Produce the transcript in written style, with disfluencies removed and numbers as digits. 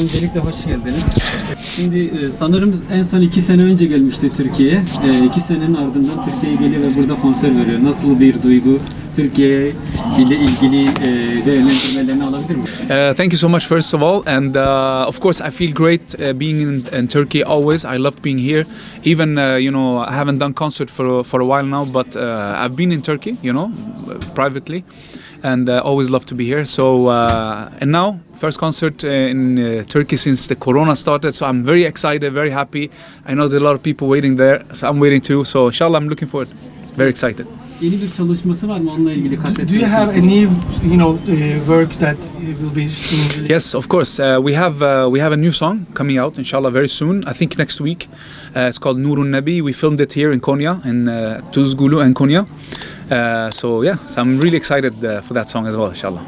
Öncelikle hoş geldiniz. Şimdi sanırım en son 2 sene önce gelmişti Türkiye'ye. 2 senenin ardından Türkiye'ye geliyor ve burada konser veriyor. Nasıl bir duygu? Türkiye ile ilgili değerlendirmelerini alabilir miyim? Thank you so much, first of all, and of course I feel great being in Turkey always. I love being here. Even I haven't done concert for a while now, but I've been in Turkey, privately, and always love to be here. So and now first concert in Turkey since the Corona started. So I'm very excited, very happy. I know there's a lot of people waiting there, so I'm waiting too. So inshallah, I'm looking forward. Very excited. Yeni bir çalışması var mı onunla ilgili kaset? Do you have a new, work that will be soon released? Yes, of course. We have a new song coming out, inshallah, very soon. I think next week. It's called Nurun Nabi. We filmed it here in Konya, in Tuzgulu and Konya. So I'm really excited for that song as well, inshallah.